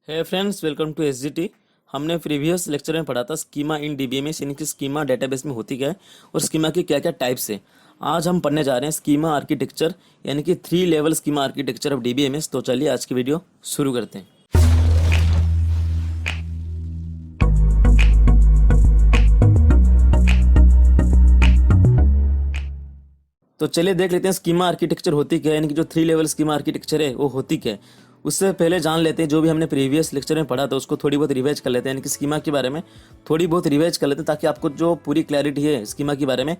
है friends, welcome to SGT. हमने previous lecture में पढ़ा था स्कीमा इन डीबीएमएस, यानी कि स्कीमा डेटाबेस में होती क्या है और स्कीमा की क्या क्या टाइप्स है। आज हम पढ़ने जा रहे हैं स्कीमा आर्किटेक्चर, यानी कि 3 level schema architecture of DBMS. तो चलिए आज की वीडियो शुरू करते हैं। तो चलिए देख लेते हैं स्कीमा आर्किटेक्चर होती क्या है, यानी कि जो 3 लेवल स्कीमा आर्किटेक्चर है वो होती क्या है। उससे पहले जान लेते हैं जो भी हमने प्रीवियस लेक्चर में पढ़ा था उसको थोड़ी बहुत रिवाइज कर लेते हैं, यानी कि स्कीमा के बारे में थोड़ी बहुत रिवाइज कर लेते हैं ताकि आपको जो पूरी क्लैरिटी है स्कीमा के बारे में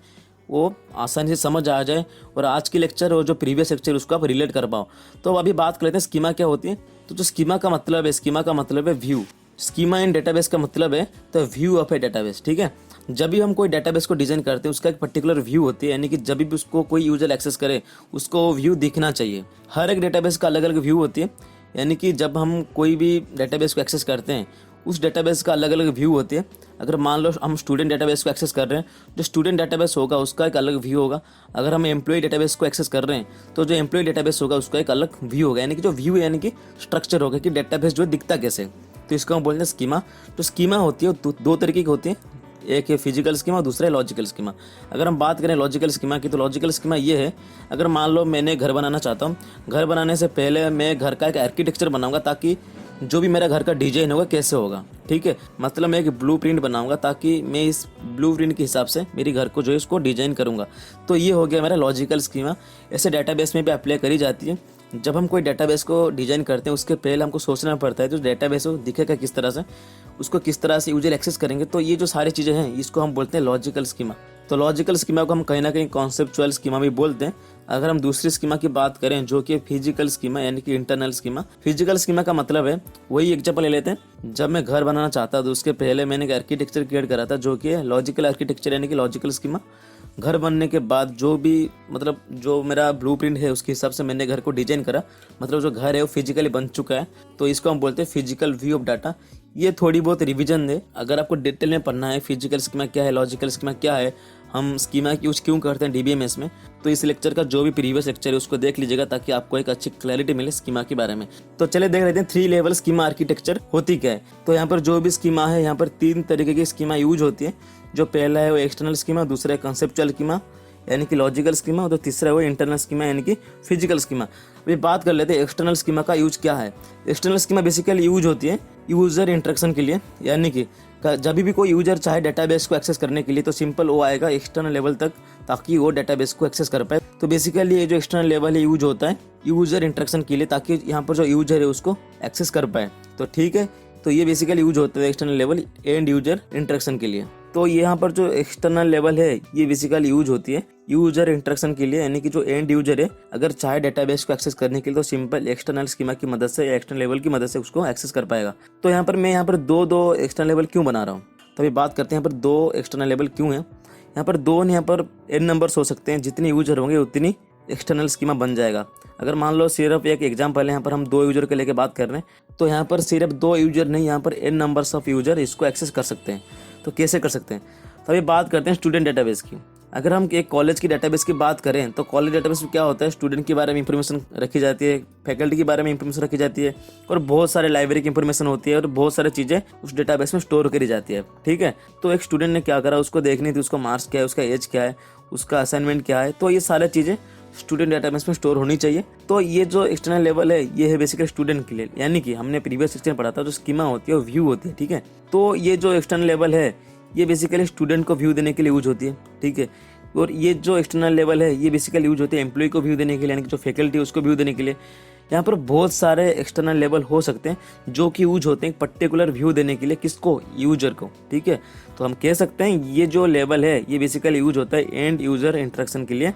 वो आसानी से समझ आ जाए और आज की लेक्चर और जो प्रीवियस लेक्चर उसको आप रिलेट कर पाओ। तो अभी बात कर लेते हैं स्कीमा क्या होती है। तो जो स्कीमा का मतलब है, स्कीमा का मतलब है व्यू। स्कीमा इन डेटाबेस का मतलब है तो व्यू ऑफ ए डेटाबेस, ठीक है। जब भी हम कोई डेटाबेस को डिजाइन करते हैं उसका एक पर्टिकुलर व्यू होती है, यानी कि जब भी उसको कोई यूजर एक्सेस करे उसको व्यू दिखना चाहिए। हर एक डेटाबेस का अलग अलग व्यू होती है, यानी कि जब हम कोई भी डेटाबेस को एक्सेस करते हैं उस डेटाबेस का अलग अलग व्यू होती है। अगर मान लो हम स्टूडेंट डेटाबेस को एक्सेस कर रहे हैं, जो स्टूडेंट डेटाबेस होगा उसका एक अलग व्यू होगा। अगर हम एम्प्लॉय डेटाबेस को एक्सेस कर रहे हैं तो जो एम्प्लॉय डेटाबेस होगा उसका एक अलग व्यू होगा, यानी कि जो व्यू यानी कि स्ट्रक्चर होगा कि डेटाबेस जो है दिखता कैसे। तो इसको हम बोलते हैं स्कीमा। तो स्कीमा होती है दो तरीके की होती है, एक है फिजिकल स्कीमा और दूसरा है लॉजिकल स्कीमा। अगर हम बात करें लॉजिकल स्कीमा की तो लॉजिकल स्कीमा ये है, अगर मान लो मैंने घर बनाना चाहता हूँ, घर बनाने से पहले मैं घर का एक आर्किटेक्चर बनाऊंगा ताकि जो भी मेरा घर का डिजाइन होगा कैसे होगा, ठीक है। मतलब मैं एक ब्लूप्रिंट बनाऊंगा ताकि मैं इस ब्लूप्रिंट के हिसाब से मेरी घर को जो है उसको डिजाइन करूंगा। तो ये हो गया मेरा लॉजिकल स्कीमा। ऐसे डेटाबेस में भी अप्लाई करी जाती है। जब हम कोई डेटाबेस को डिजाइन करते हैं उसके पहले हमको सोचना पड़ता है जो डेटाबेस हो दिखेगा किस तरह से, उसको किस तरह से यूजर एक्सेस करेंगे। तो ये जो सारी चीज़ें हैं इसको हम बोलते हैं लॉजिकल स्कीमा। तो लॉजिकल स्कीमा को हम कहीं ना कहीं कॉन्सेप्चुअल स्कीमा भी बोलते हैं। अगर हम दूसरी स्कीमा की बात करें जो कि फिजिकल स्कीमा, यानी कि इंटरनल स्कीमा। फिजिकल स्कीमा का मतलब है, वही एग्जांपल ले लेते हैं, जब मैं घर बनाना चाहता तो उसके पहले मैंने एक आर्किटेक्चर क्रिएट करा था जो कि लॉजिकल आर्किटेक्चर, यानी कि लॉजिकल स्कीमा। घर बनने के बाद जो भी मतलब जो मेरा ब्लूप्रिंट है उसके हिसाब से मैंने घर को डिजाइन करा, मतलब जो घर है वो फिजिकली बन चुका है। तो इसको हम बोलते हैं फिजिकल व्यू ऑफ डाटा। ये थोड़ी बहुत रिवीजन है, अगर आपको डिटेल में पढ़ना है फिजिकल स्कीमा क्या है, लॉजिकल स्कीमा क्या है, हम स्कीमा की यूज क्यों करते हैं डीबीएमएस में, तो इस लेक्चर का जो भी प्रीवियस लेक्चर है उसको देख लीजिएगा ताकि आपको एक अच्छी क्लैरिटी मिले स्कीमा के बारे में। तो चले देख लेते हैं 3 लेवल स्कीमा आर्किटेक्चर होती क्या है। तो यहाँ पर जो भी स्कीमा है, यहाँ पर 3 तरीके की स्कीमा यूज होती है। जो पहला है वो एक्सटर्नल स्कीमा, दूसरा है कंसेप्चुअल स्कीमा यानी कि लॉजिकल स्कीमा, और तीसरा है वो इंटरनल स्कीमा यानी कि फिजिकल स्कीमा। अभी बात कर लेते हैं एक्सटर्नल स्कीमा का यूज क्या है। एक्सटर्नल स्कीमा बेसिकली यूज होती है यूजर इंटरेक्शन के लिए, यानी कि जब भी कोई यूजर चाहे डेटाबेस को एक्सेस करने के लिए तो सिंपल वो आएगा एक्सटर्नल लेवल तक ताकि वो डेटाबेस को एक्सेस कर पाए। तो बेसिकली ये जो एक्सटर्नल लेवल है यूज होता है यूजर इंटरेक्शन के लिए ताकि यहाँ पर जो यूजर है उसको एक्सेस कर पाए। तो ठीक है, तो ये बेसिकली यूज होता है external level and user interaction के लिए। तो यहाँ पर जो एक्सटर्नल लेवल है ये बेसिकली यूज होती है यूजर इंटरेक्शन के लिए, यानी कि जो एंड यूजर है अगर चाहे डेटाबेस को एक्सेस करने के लिए तो सिंपल एक्सटर्नल स्कीमा की मदद से या एक्सटर्नल लेवल की मदद से उसको एक्सेस कर पाएगा। तो यहाँ पर मैं यहाँ पर दो एक्सटर्नल लेवल क्यों बना रहा हूँ, तो अभी बात करते हैं यहाँ पर 2 एक्सटर्नल लेवल क्यों है। यहाँ पर 2 यहाँ पर n नंबर्स हो सकते हैं, जितने यूजर होंगे उतनी एक्सटर्नल स्कीमा बन जाएगा। अगर मान लो सिर्फ एक एग्जांपल है, यहाँ पर हम 2 यूजर के लेके बात कर रहे हैं तो यहाँ पर सिर्फ 2 यूजर नहीं, यहाँ पर n नंबर्स ऑफ यूजर इसको एक्सेस कर सकते हैं। तो कैसे कर सकते हैं, तो अभी बात करते हैं स्टूडेंट डेटाबेस की। अगर हम एक कॉलेज की डेटाबेस की बात करें तो कॉलेज डेटाबेस में क्या होता है, स्टूडेंट के बारे में इंफॉर्मेशन रखी जाती है, फैकल्टी के बारे में इंफॉर्मेशन रखी जाती है और बहुत सारे लाइब्रेरी की इंफॉर्मेशन होती है और बहुत सारी चीज़ें उस डेटाबेस में स्टोर करी जाती है, ठीक है। तो एक स्टूडेंट ने क्या करा, उसको देखनी थी उसका मार्क्स क्या है, उसका एज क्या है, उसका असाइनमेंट क्या है, तो ये सारी चीज़ें स्टूडेंट डेटाबेस में स्टोर होनी चाहिए। तो ये जो एक्सटर्नल लेवल है ये है बेसिकली स्टूडेंट के लिए, यानी कि हमने प्रीवियस सेक्शन पढ़ा था जो स्कीमा होती है वो व्यू होती है, ठीक है। तो ये जो एक्सटर्नल लेवल है ये बेसिकली स्टूडेंट को व्यू देने के लिए यूज होती है, ठीक है। और ये जो एक्सटर्नल लेवल है ये बेसिकली यूज होती है एम्प्लॉय को व्यू देने के लिए, यानी कि जो फैकल्टी है उसको व्यू देने के लिए। यहाँ पर बहुत सारे एक्सटर्नल लेवल हो सकते हैं जो कि यूज होते हैं पर्टिकुलर व्यू देने के लिए, किसको, यूजर को, ठीक है। तो हम कह सकते हैं ये जो लेवल है ये बेसिकली यूज होता है एंड यूजर इंटरेक्शन के लिए,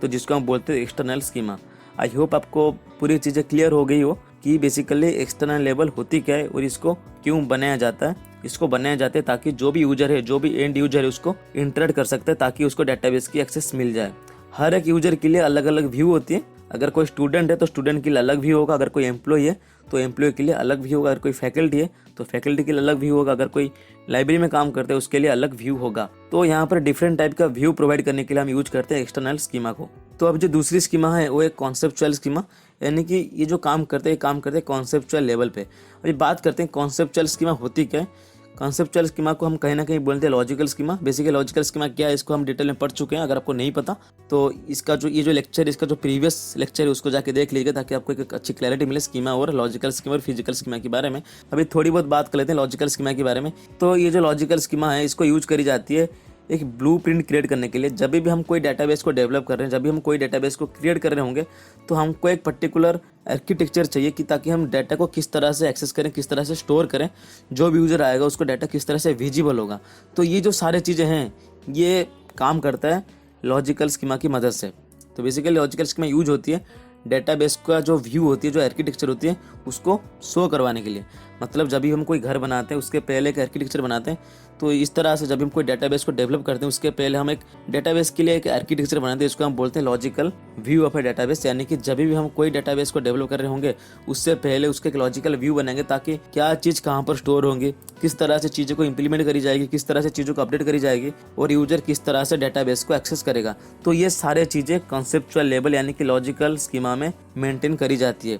तो जिसको हम बोलते हैं एक्सटर्नल स्कीमा। आई होप आपको पूरी चीज़ें क्लियर हो गई हो कि बेसिकली एक्सटर्नल लेवल होती क्या है और इसको क्यों बनाया जाता है। इसको बनाया जाता है ताकि जो भी यूजर है, जो भी एंड यूजर है उसको इंटरेक्ट कर सकता है ताकि उसको डेटाबेस की एक्सेस मिल जाए। हर एक यूजर के लिए अलग अलग व्यू होती है। अगर कोई स्टूडेंट है तो स्टूडेंट के लिए अलग व्यू होगा, अगर कोई एम्प्लॉय है तो एम्प्लॉय के लिए अलग व्यू होगा, अगर कोई फैकल्टी है तो फैकल्टी के लिए अलग व्यू होगा, अगर कोई लाइब्रेरी में काम करते हैं उसके लिए अलग व्यू होगा। तो यहाँ पर डिफरेंट टाइप का व्यू प्रोवाइड करने के लिए हम यूज करते हैं एक्सटर्नल स्कीमा को। तो अब जो दूसरी स्कीमा है वो एक कॉन्सेप्चुअल स्कीमा, यानी कि ये जो काम करते हैं कॉन्सेप्चुअल लेवल पे। अभी बात करते हैं कॉन्सेप्चुअल स्कीमा होती क्या है। कॉन्सेप्चुअल स्कीमा को हम कहीं ना कहीं बोलते हैं logical schema. Basically logical schema क्या है इसको हम डिटेल में पढ़ चुके हैं, अगर आपको नहीं पता तो इसका जो ये जो लेक्चर इसका जो प्रीवियस लेक्चर है उसको जाके देख लीजिएगा, ताकि आपको एक अच्छी क्लैरिटी मिले स्कीमा और लॉजिकल स्कीमा और फिजिकल स्कीमा के बारे में। अभी थोड़ी बहुत बात कर लेते हैं लॉजिकल स्कीमा के बारे में। तो ये जो लॉजिकल स्कीमा है इसको यूज करी जाती है एक ब्लूप्रिंट क्रिएट करने के लिए। जब भी हम कोई डेटाबेस को डेवलप कर रहे हैं, जब भी हम कोई डेटाबेस को क्रिएट कर रहे होंगे, तो हमको एक पर्टिकुलर आर्किटेक्चर चाहिए कि ताकि हम डाटा को किस तरह से एक्सेस करें, किस तरह से स्टोर करें, जो भी यूज़र आएगा उसको डाटा किस तरह से विजिबल होगा। तो ये जो सारी चीज़ें हैं ये काम करता है लॉजिकल स्कीमा की मदद से। तो बेसिकली लॉजिकल स्कीमा यूज होती है डेटाबेस का जो व्यू होती है, जो आर्किटेक्चर होती है उसको शो करवाने के लिए। मतलब जब भी हम कोई घर बनाते हैं उसके पहले एक आर्किटेक्चर बनाते हैं, तो इस तरह से जब हम कोई डेटाबेस को डेवलप करते हैं उसके पहले हम एक डेटाबेस के लिए एक आर्किटेक्चर बनाते हैं, इसको हम बोलते हैं logical view of A database. यानी कि जब भी हम कोई डेटाबेस को डेवलप कर रहे होंगे उससे पहले उसके एक लॉजिकल व्यू बनाएंगे, ताकि क्या चीज़ कहाँ पर स्टोर होंगी, किस तरह से चीज़ों को इंप्लीमेंट करी जाएगी, किस तरह से चीज़ों को अपडेट करी जाएगी और यूजर किस तरह से डेटाबेस को एक्सेस करेगा। तो ये सारे चीज़ें कॉन्सेप्चुअल लेवल यानी कि लॉजिकल स्कीमा में मेंटेन करी जाती है।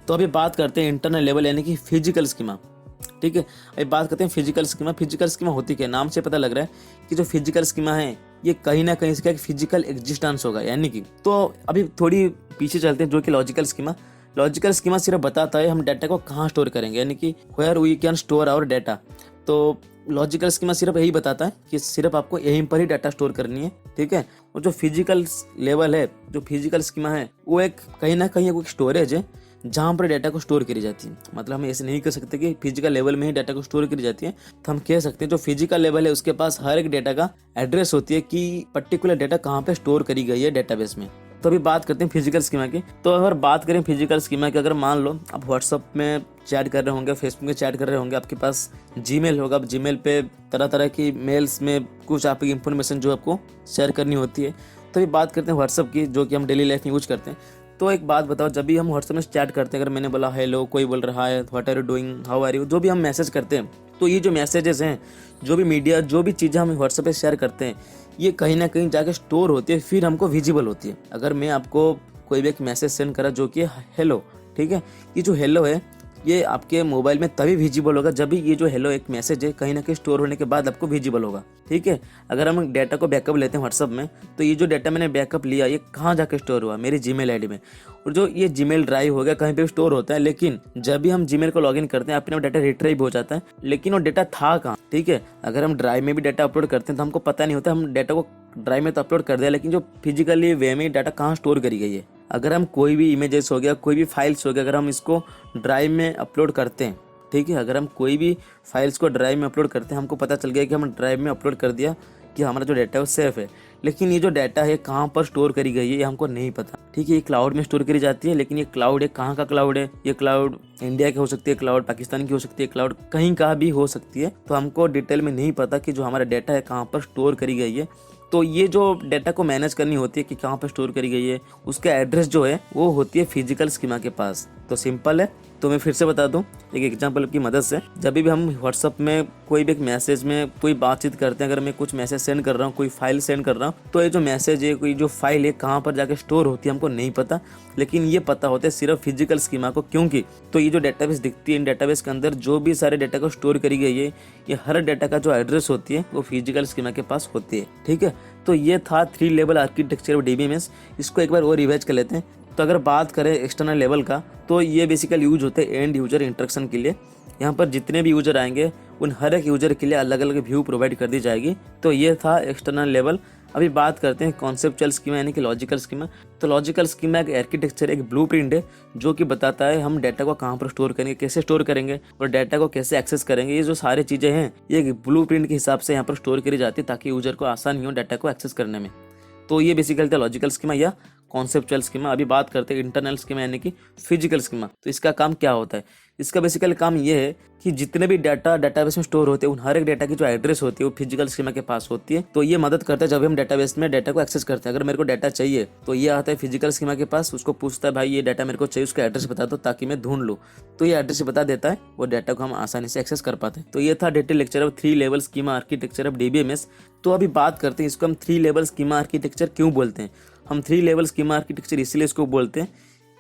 तो अभी बात करते हैं इंटरनल लेवल यानी कि फिजिकल स्कीमा। ठीक है, अभी बात करते हैं फिजिकल स्कीमा। फिजिकल स्कीमा होती क्या है, नाम से पता लग रहा है कि जो फिजिकल स्कीमा है ये कहीं ना कहीं इसका एक फिजिकल एग्जिस्टेंस होगा। यानी कि तो अभी थोड़ी पीछे चलते हैं, जो कि लॉजिकल स्कीमा। लॉजिकल स्कीमा सिर्फ बताता है हम डाटा को कहाँ स्टोर करेंगे, यानी कि where we can store our data. तो लॉजिकल स्कीमा सिर्फ यही बताता है कि सिर्फ आपको यहीं पर ही डाटा स्टोर करनी है। ठीक है, और जो फिजिकल लेवल है, जो फिजिकल स्कीमा है वो एक कहीं ना कहीं एक स्टोरेज है जहाँ पर डाटा को स्टोर करी जाती है। मतलब हम ऐसे नहीं कर सकते कि फिजिकल लेवल में ही डाटा को स्टोर करी जाती है। तो हम कह सकते हैं जो फिजिकल लेवल है उसके पास हर एक डाटा का एड्रेस होती है कि पर्टिकुलर डाटा कहाँ पे स्टोर करी गई है डेटाबेस में। तो अभी बात करते हैं फिजिकल स्कीमा की। तो अगर बात करें फिजिकल स्कीमा की, अगर मान लो आप व्हाट्सअप में चैट कर रहे होंगे, फेसबुक में चैट कर रहे होंगे, आपके पास जीमेल होगा, जीमेल पे तरह तरह की मेल्स में कुछ आपकी इंफॉर्मेशन जो आपको शेयर करनी होती है। तो अभी बात करते हैं व्हाट्सअप की, जो कि हम डेली लाइफ में यूज करते हैं। तो एक बात बताओ, जब भी हम व्हाट्सएप में चैट करते हैं, अगर मैंने बोला हेलो, कोई बोल रहा है what are you doing, how are you, जो भी हम मैसेज करते हैं, तो ये जो मैसेजेस हैं, जो भी मीडिया, जो भी चीज़ें हम व्हाट्सएप पे शेयर करते हैं, ये कहीं ना कहीं जाके स्टोर होती है, फिर हमको विजिबल होती है। अगर मैं आपको कोई भी एक मैसेज सेंड करा जो कि हेलो, ठीक है, ये जो हेलो है ये आपके मोबाइल में तभी विजिबल होगा जब भी ये जो हेलो एक मैसेज है कहीं ना कहीं स्टोर होने के बाद आपको विजिबल होगा। ठीक है, अगर हम डाटा को बैकअप लेते हैं व्हाट्सअप में, तो ये जो डाटा मैंने बैकअप लिया ये कहाँ जाके स्टोर हुआ, मेरी जीमेल आईडी में। और जो ये जीमेल ड्राइव हो गया कहीं पे स्टोर होता है, लेकिन जब भी हम जीमेल को लॉगिन करते हैं अपने डाटा रिट्राइव हो जाता है, लेकिन वो डाटा था कहाँ। ठीक है, अगर हम ड्राइव में भी डाटा अपलोड करते हैं तो हमको पता नहीं होता, हम डाटा को ड्राइव में तो अपलोड कर दिया, लेकिन जो फिजिकली वे में डाटा कहाँ स्टोर करी गई है। अगर हम कोई भी इमेजेस हो गया, कोई भी फाइल्स हो गया, अगर हम इसको ड्राइव में अपलोड करते हैं, ठीक है, अगर हम कोई भी फाइल्स को ड्राइव में अपलोड करते हैं, हमको पता चल गया कि हम ड्राइव में अपलोड कर दिया कि हमारा जो डाटा है वो सेफ है, लेकिन ये जो डाटा है कहाँ पर स्टोर करी गई है ये हमको नहीं पता। ठीक है, ये क्लाउड में स्टोर करी जाती है, लेकिन ये क्लाउड है कहाँ का क्लाउड है, ये क्लाउड इंडिया की हो सकती है, क्लाउड पाकिस्तान की हो सकती है, क्लाउड कहीं का भी हो सकती है। तो हमको डिटेल में नहीं पता कि जो हमारा डाटा है कहाँ पर स्टोर करी गई है। तो ये जो डाटा को मैनेज करनी होती है कि कहाँ पर स्टोर करी गई है, उसका एड्रेस जो है वो होती है फिजिकल स्कीमा के पास। तो सिंपल है, तो मैं फिर से बता दूं एक एग्जांपल की मदद से। जब भी हम व्हाट्सअप में कोई भी एक मैसेज में कोई बातचीत करते हैं, अगर मैं कुछ मैसेज सेंड कर रहा हूँ, कोई फाइल सेंड कर रहा हूँ, तो ये जो मैसेज है, कोई जो फाइल है कहाँ पर जाके स्टोर होती है हमको नहीं पता, लेकिन ये पता होता है सिर्फ फिजिकल स्कीमा को। क्योंकि तो ये जो डेटाबेस दिखती है, इन डेटाबेस के अंदर जो भी सारे डाटा को स्टोर करी गई है, ये हर डाटा का जो एड्रेस होती है वो फिजिकल स्कीमा के पास होती है। ठीक है, तो ये था 3 लेवल आर्किटेक्चर ऑफ डीबीएमएस। इसको एक बार और रिवाइज कर लेते हैं। तो अगर बात करें एक्सटर्नल लेवल का, तो ये बेसिकली यूज होते हैं एंड यूजर इंटरेक्शन के लिए। यहाँ पर जितने भी यूजर आएंगे उन हर एक यूजर के लिए अलग अलग व्यू प्रोवाइड कर दी जाएगी। तो ये था एक्सटर्नल लेवल। अभी बात करते हैं कॉन्सेप्चुअल स्कीमा यानी कि लॉजिकल स्कीमा। तो लॉजिकल स्कीमा एक आर्किटेक्चर, एक ब्लूप्रिंट है जो कि बताता है हम डाटा को कहाँ पर स्टोर करेंगे, कैसे स्टोर करेंगे और डाटा को कैसे एक्सेस करेंगे। ये जो सारी चीज़ें हैं ये एक ब्लूप्रिंट के हिसाब से यहाँ पर स्टोर करी जाती है ताकि यूजर को आसानी हो डाटा को एक्सेस करने में। तो ये बेसिकली था लॉजिकल स्कीमा या कॉन्सेप्चुअल स्कीमा। अभी बात करते हैं इंटरनल स्कीमा यानी कि फिजिकल स्कीमा। तो इसका काम क्या होता है? इसका बेसिकली काम ये है कि जितने भी डाटा डेटाबेस में स्टोर होते हैं उन हर एक डाटा की जो एड्रेस होती है वो फिजिकल स्कीमा के पास होती है। तो ये मदद करता है जब हम डेटाबेस में डाटा को एक्सेस करते हैं। अगर मेरे को डाटा चाहिए तो ये आता है फिजिकल स्कीमा के पास, उसको पूछता है भाई ये डाटा मेरे को चाहिए, उसका एड्रेस बता दो ताकि मैं ढूंढ लूँ। तो ये एड्रेस बता देता है, वो डाटा को हम आसानी से एक्सेस कर पाते हैं। तो ये था detail lecture of 3 level schema architecture of DBMS. तो अभी बात करते हैं इसको हम 3 लेवल स्कीमा आर्किटेक्चर क्यों बोलते हैं। हम 3 लेवल स्कीमा आर्किटेक्चर इसलिए इसको बोलते हैं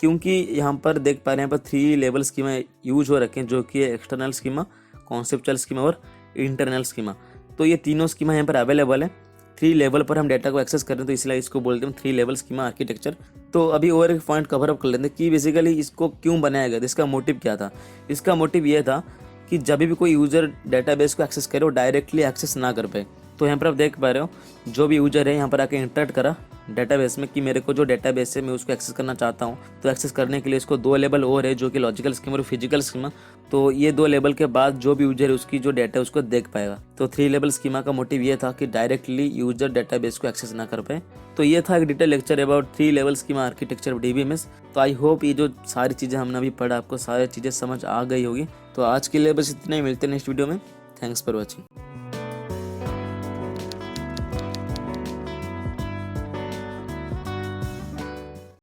क्योंकि यहाँ पर देख पा रहे हैं यहाँ पर 3 लेवल स्कीमा यूज हो रखे हैं, जो कि एक्सटर्नल स्कीमा, कॉन्सेप्चुअल स्कीमा और इंटरनल स्कीमा। तो ये तीनों स्कीमा यहाँ पर अवेलेबल है। 3 लेवल पर हम डाटा को एक्सेस कर रहे हैं, तो इसलिए इसको बोलते हैं 3 लेवल स्कीमा आर्किटेक्चर। तो अभी और एक पॉइंट कवर अप कर लेते हैं कि बेसिकली इसको क्यों बनाया गया था, इसका मोटिव क्या था। इसका मोटिव ये था कि जब भी कोई यूज़र डाटाबेस को एक्सेस करे वो डायरेक्टली एक्सेस ना कर पाए। तो यहाँ पर आप देख पा रहे हो जो भी यूजर है यहाँ पर आके इंटरेक्ट करा डेटाबेस में कि मेरे को जो डेटाबेस है मैं उसको एक्सेस करना चाहता हूँ। तो एक्सेस करने के लिए इसको 2 लेवल और है, जो कि लॉजिकल स्कीमा और फिजिकल स्कीमा। तो ये 2 लेवल के बाद जो भी यूजर है उसकी जो डाटा है उसको देख पाएगा। तो 3 लेवल स्कीमा का मोटिव ये था कि डायरेक्टली यूजर डाटाबेस को एक्सेस ना कर पाए। तो ये था एक detail lecture about 3 level schema architecture DBMS। तो आई होप ये जो सारी चीज़ें हमने अभी पढ़ा आपको सारी चीज़ें समझ आ गई होगी। तो आज के लिए बस इतना ही, मिलते हैं नेक्स्ट वीडियो में। Thanks for watching.